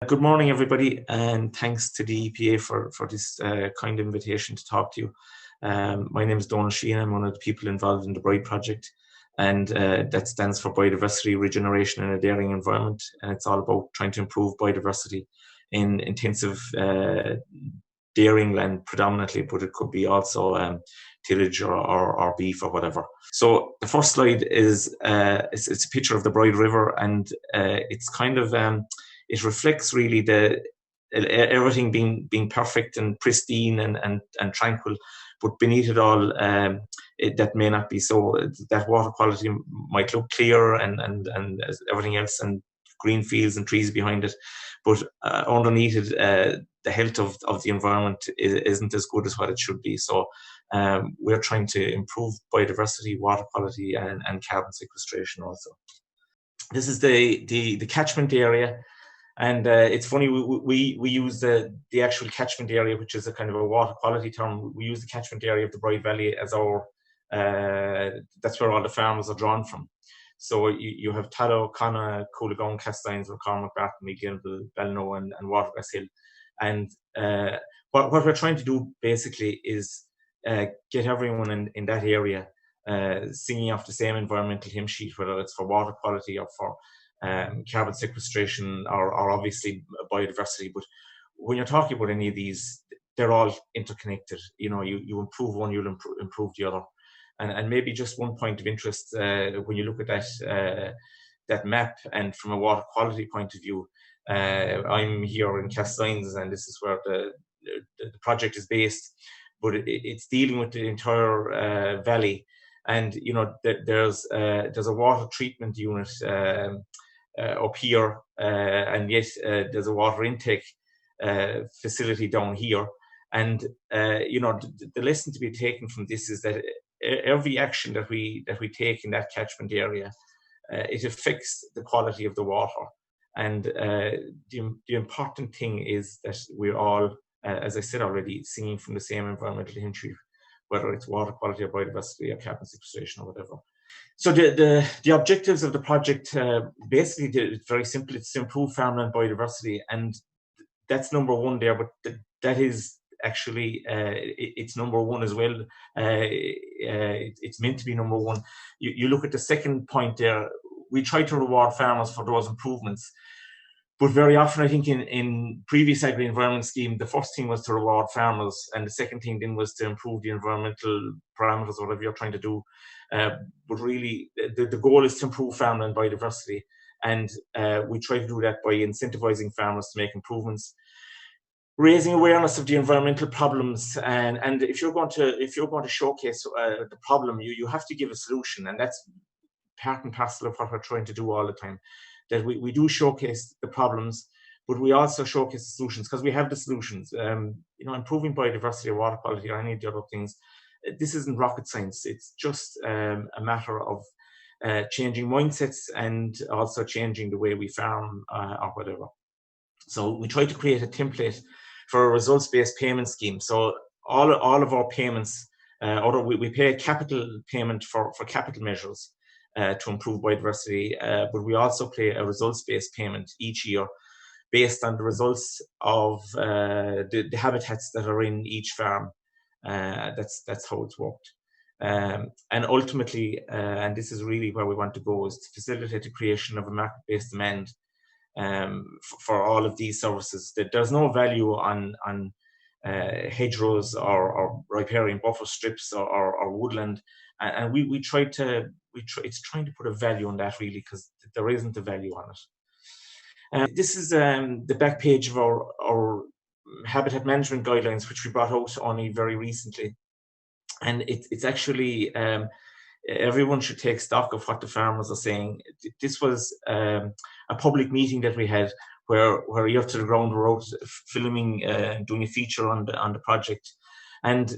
Good morning, everybody, and thanks to the EPA for this kind invitation to talk to you. My name is Donal Sheehan. I'm one of the people involved in the BRIDE project, and that stands for Biodiversity Regeneration in a Daring Environment, and it's all about trying to improve biodiversity in intensive dairying land predominantly, but it could be also tillage or beef or whatever. So the first slide is it's a picture of the BRIDE River, and it's kind of it reflects really everything being perfect and pristine and tranquil, but beneath it all, that may not be so. That water quality might look clear and everything else, and green fields and trees behind it, but underneath it, the health of the environment isn't as good as what it should be. So we're trying to improve biodiversity, water quality, and carbon sequestration also. This is the catchment area. And it's funny, we use the actual catchment area, which is a kind of a water quality term. We use the catchment area of the Bride Valley as our, that's where all the farmers are drawn from. So you have Tallow, Connacht, Coolagone, Castines, McCormick, Barton, Gilville, Belno, and Watergrass Hill. And what we're trying to do basically is get everyone in that area singing off the same environmental hymn sheet, whether it's for water quality or for carbon sequestration or obviously biodiversity. But when you're talking about any of these, they're all interconnected. You know, you improve one, you'll improve the other. And maybe just one point of interest, when you look at that map, and from a water quality point of view, I'm here in Castines, and this is where the project is based, but it's dealing with the entire valley. And you know, there's a water treatment unit up here, and yet there's a water intake facility down here. And you know, the lesson to be taken from this is that every action that we take in that catchment area, it affects the quality of the water. And the important thing is that we're all, as I said already, singing from the same environmental hymn sheet, whether it's water quality or biodiversity or carbon sequestration or whatever. So the objectives of the project, basically, it's very simple. It's to improve farmland biodiversity, and that's number one there. But that is actually it's number one as well. It's meant to be number one. You look at the second point there. We try to reward farmers for those improvements, but very often, I think in previous agri-environment scheme, the first thing was to reward farmers, and the second thing then was to improve the environmental parameters, whatever you're trying to do. But really, the goal is to improve farmland biodiversity, and we try to do that by incentivizing farmers to make improvements, raising awareness of the environmental problems, and if you're going to showcase the problem, you have to give a solution, and that's part and parcel of what we're trying to do all the time. That we do showcase the problems, but we also showcase the solutions, because we have the solutions. You know, improving biodiversity or water quality or any of the other things, this isn't rocket science. It's just a matter of changing mindsets and also changing the way we farm or whatever. So we try to create a template for a results-based payment scheme. So all of our payments, although we pay a capital payment for capital measures to improve biodiversity, but we also pay a results-based payment each year based on the results of the habitats that are in each farm. That's how it's worked. And ultimately, and this is really where we want to go, is to facilitate the creation of a market-based demand for all of these services. That there's no value on hedgerows or riparian buffer strips or woodland, and we try to it's trying to put a value on that, really, because there isn't a value on it. This is the back page of our habitat management guidelines, which we brought out only very recently, and it's actually everyone should take stock of what the farmers are saying. This was a public meeting that we had where Ear to the Ground were out filming, doing a feature on the project, and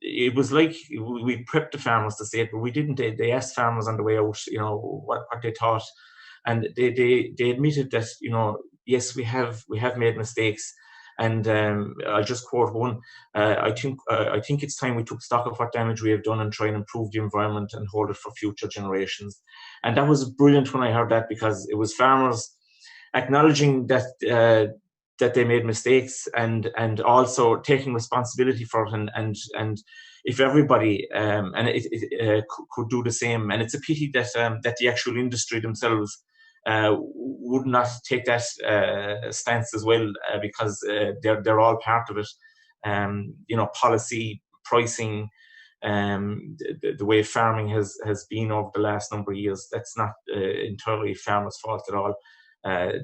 it was like we prepped the farmers to say it, but we didn't. They asked farmers on the way out, you know, what they thought, and they admitted that, you know, yes, we have made mistakes. And I'll just quote one. I think it's time we took stock of what damage we have done and try and improve the environment and hold it for future generations. And that was brilliant when I heard that, because it was farmers acknowledging that that they made mistakes, and also taking responsibility for it, and if everybody could do the same. And it's a pity that that the actual industry themselves would not take that stance as well, because they're all part of it. Policy, pricing, the way farming has been over the last number of years, that's not entirely farmers' fault at all.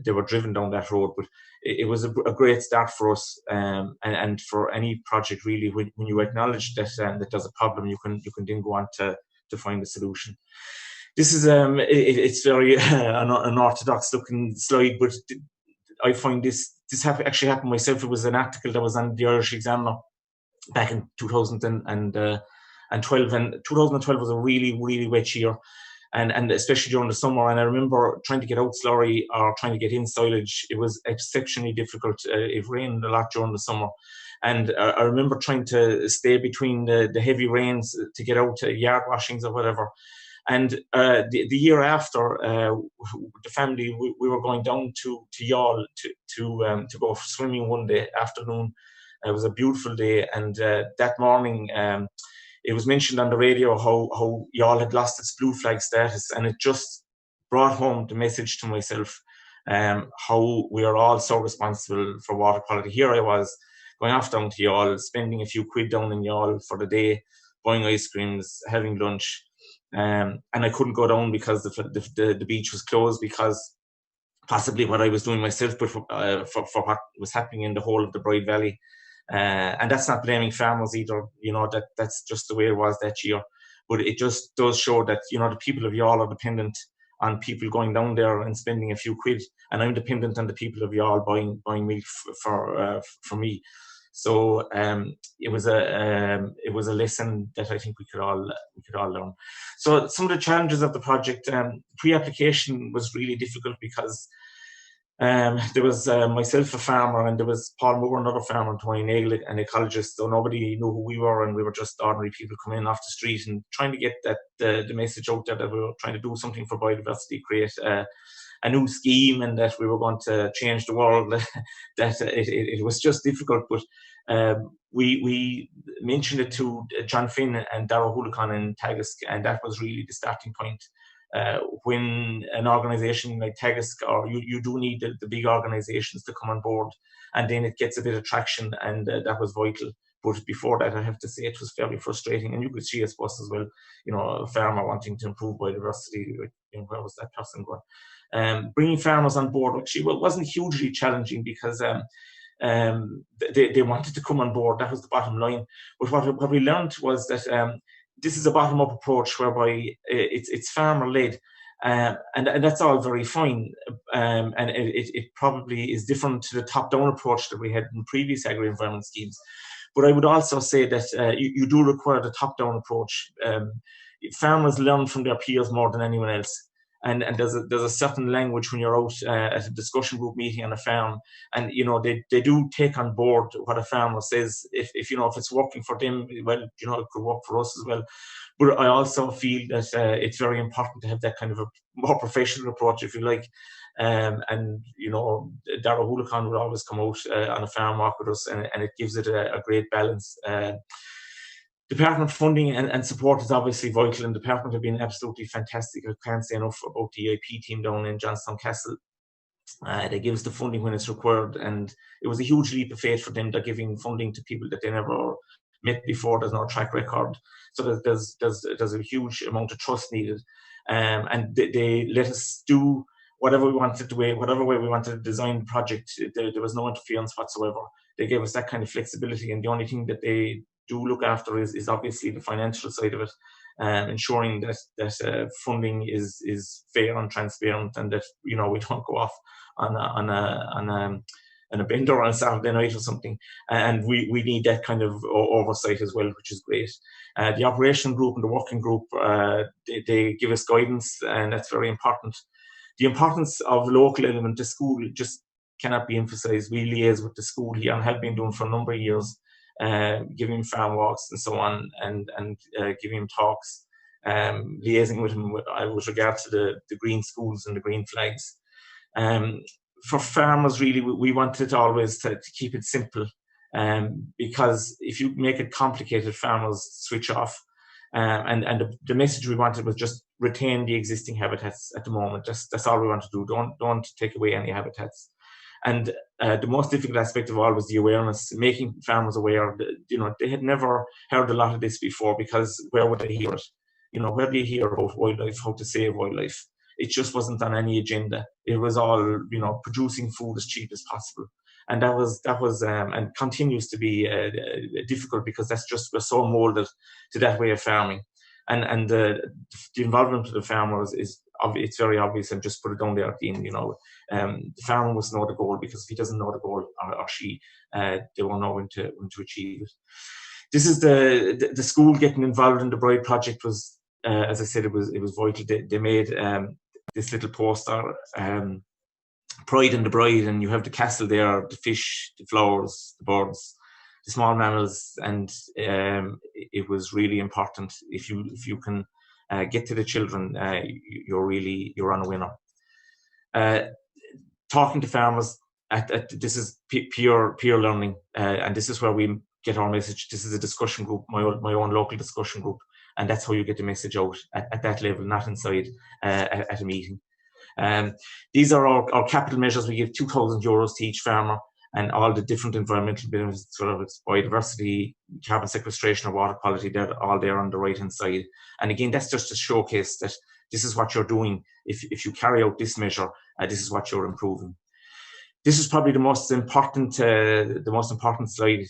They were driven down that road, but it was a great start for us, and for any project really. When you acknowledge that that there's a problem, you can then go on to find a solution. This is it's very an orthodox looking slide, but I find this actually happened myself. It was an article that was on the Irish Examiner back in 2012, and 2012 was a really, really wet year, and especially during the summer. And I remember trying to get out slurry or trying to get in silage. It was exceptionally difficult. It rained a lot during the summer, and I remember trying to stay between the heavy rains to get out yard washings or whatever. And the year after, the family, we were going down to Youghal to go swimming one day afternoon. It was a beautiful day, and that morning it was mentioned on the radio how Youghal had lost its blue flag status, and it just brought home the message to myself how we are all so responsible for water quality. Here I was going off down to Youghal, spending a few quid down in Youghal for the day, buying ice creams, having lunch. And I couldn't go down because the beach was closed, because possibly what I was doing myself, but for what was happening in the whole of the Bride Valley. And that's not blaming farmers either, that's just the way it was that year. But it just does show that, the people of Youghal are dependent on people going down there and spending a few quid, and I'm dependent on the people of Youghal buying milk for me. So it was a lesson that I think we could all learn. So some of the challenges of the project, pre-application was really difficult, because there was myself, a farmer, and there was Paul Moore, another farmer, and Tony Nagle, an ecologist. So nobody knew who we were, and we were just ordinary people coming in off the street and trying to get the message out there that we were trying to do something for biodiversity, create a new scheme, and that we were going to change the world. That it was just difficult, but we mentioned it to John Finn and Darragh Hulacan in Teagasc, and that was really the starting point. When an organisation like Teagasc, or you do need the big organisations to come on board, and then it gets a bit of traction, and that was vital. But before that, I have to say, it was fairly frustrating, and you could see, I suppose, as well, a farmer wanting to improve biodiversity. Where was that person going? Bringing farmers on board actually wasn't hugely challenging, because they wanted to come on board. That was the bottom line. But what we learned was that this is a bottom-up approach, whereby it's farmer-led, and that's all very fine. And it probably is different to the top-down approach that we had in previous agri-environment schemes. But I would also say that you do require the top-down approach. Farmers learn from their peers more than anyone else. And there's a certain language when you're out at a discussion group meeting on a farm, and they do take on board what a farmer says. If it's working for them, well, it could work for us as well. But I also feel that it's very important to have that kind of a more professional approach, if you like. And Darragh Hulacan would always come out on a farm walk with us, and it gives it a great balance. Department funding and support is obviously vital, and the department have been absolutely fantastic. I can't say enough about the EIP team down in Johnstown Castle. They give us the funding when it's required, and it was a huge leap of faith for them. They're giving funding to people that they never met before. There's no track record, so there's a huge amount of trust needed, and they let us do whatever we wanted to do, whatever way we wanted to design the project. There was no interference whatsoever. They gave us that kind of flexibility, and the only thing that they do look after is obviously the financial side of it, ensuring that funding is fair and transparent, and that we don't go off on a bender on a Saturday night or something. And we need that kind of oversight as well, which is great. The operation group and the working group, they give us guidance, and that's very important. The importance of local element to school just cannot be emphasized. We liaise with the school here, and have been doing for a number of years, giving farm walks and so on, and giving him talks, liaising with him with regard to the green schools and the green flags. for farmers, really, we wanted always to keep it simple, because if you make it complicated, farmers switch off. And the message we wanted was just retain the existing habitats at the moment. That's all we want to do. Don't take away any habitats. And the most difficult aspect of all was the awareness, making farmers aware that, they had never heard a lot of this before, because where would they hear it? Where do you hear about wildlife, how to save wildlife? It just wasn't on any agenda. It was all, producing food as cheap as possible. And that was and continues to be difficult, because we're so molded to that way of farming. And the involvement of the farmers it's very obvious, and just put it down there, Dean. The farmer must know the goal, because if he doesn't know the goal, or she, they won't know when to achieve it. This is the school getting involved in the Bride project was, as I said, it was vital. They made this little poster, Pride in the Bride, and you have the castle there, the fish, the flowers, the birds, the small mammals, and it was really important. If you can get to the children, you're on a winner. Talking to farmers, this is peer learning, and this is where we get our message. This is a discussion group, my own local discussion group, and that's how you get the message out at that level, not inside at a meeting. These are our capital measures. We give €2,000 to each farmer, and all the different environmental benefits, whether it's biodiversity, carbon sequestration, or water quality, they're all there on the right-hand side. And again, that's just to showcase that this is what you're doing. If you carry out this measure, this is what you're improving. This is probably the most important slide.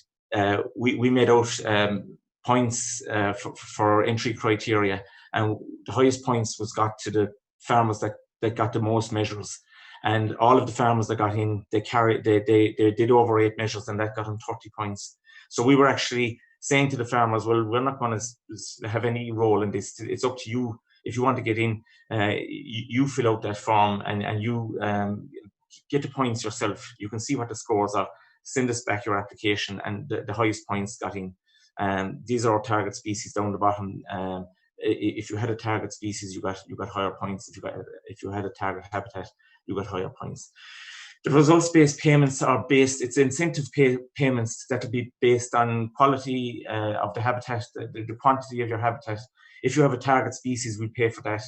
We made out points for entry criteria, and the highest points was got to the farmers that got the most measures. And all of the farmers that got in, they did over 8 measures, and that got them 30 points. So we were actually saying to the farmers, well, we're not going to have any role in this. It's up to you. If you want to get in, you fill out that form, and you get the points yourself. You can see what the scores are. Send us back your application, and the highest points got in. These are our target species down the bottom. If you had a target species, you got higher points. If you had a target habitat, you got higher points. The results-based payments are it's incentive payments that will be based on quality of the habitat, the quantity of your habitat. If you have a target species, we pay for that.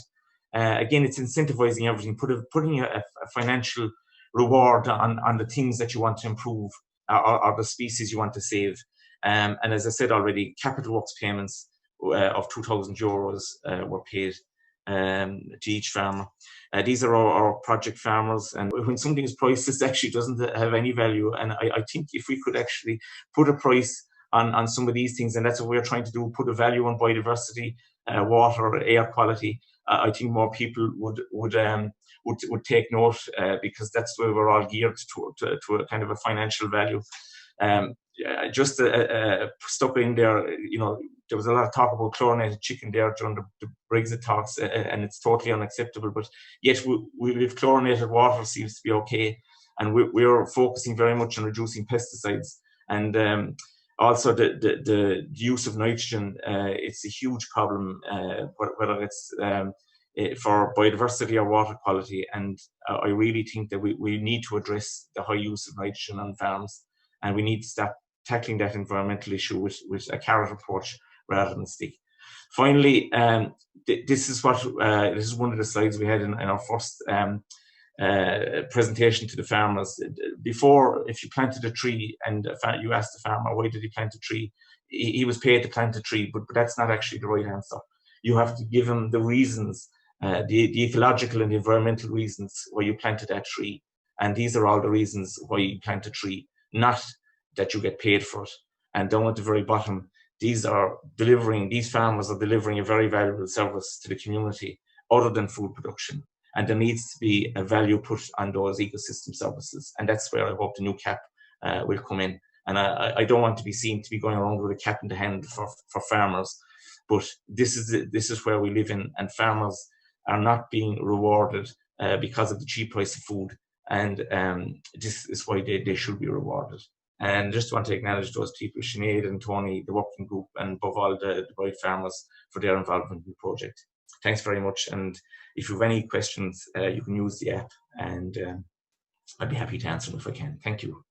Again, it's incentivizing everything, putting a financial reward on the things that you want to improve, or the species you want to save. And as I said already, capital works payments of €2,000 were paid to each farmer. These are our project farmers, and when something is priced, this actually doesn't have any value. And I think if we could actually put a price on some of these things, and that's what we're trying to do, put a value on biodiversity, water, air quality, I think more people would take note, because that's where we're all geared to a kind of a financial value. Just stuck in there, there was a lot of talk about chlorinated chicken there during the Brexit talks, and it's totally unacceptable. But yet, with chlorinated water seems to be okay, and we're focusing very much on reducing pesticides, and also the use of nitrogen. It's a huge problem, whether it's for biodiversity or water quality, and I really think that we need to address the high use of nitrogen on farms, and we need to start tackling that environmental issue with a carrot approach rather than stick. Finally, this is one of the slides we had in our first presentation to the farmers. Before, if you planted a tree and you asked the farmer, why did he plant a tree? He was paid to plant a tree, but that's not actually the right answer. You have to give him the reasons, the ecological and the environmental reasons why you planted that tree. And these are all the reasons why you plant a tree, not that you get paid for it. And down at the very bottom, these farmers are delivering a very valuable service to the community other than food production. And there needs to be a value put on those ecosystem services. And that's where I hope the new cap will come in. And I don't want to be seen to be going around with a cap in the hand for farmers. But this is where we live in, and farmers are not being rewarded because of the cheap price of food. And this is why they should be rewarded. And just want to acknowledge those people, Sinead and Tony, the working group, and above all the Bride farmers for their involvement in the project. Thanks very much. And if you have any questions, you can use the app. And I'd be happy to answer them if I can. Thank you.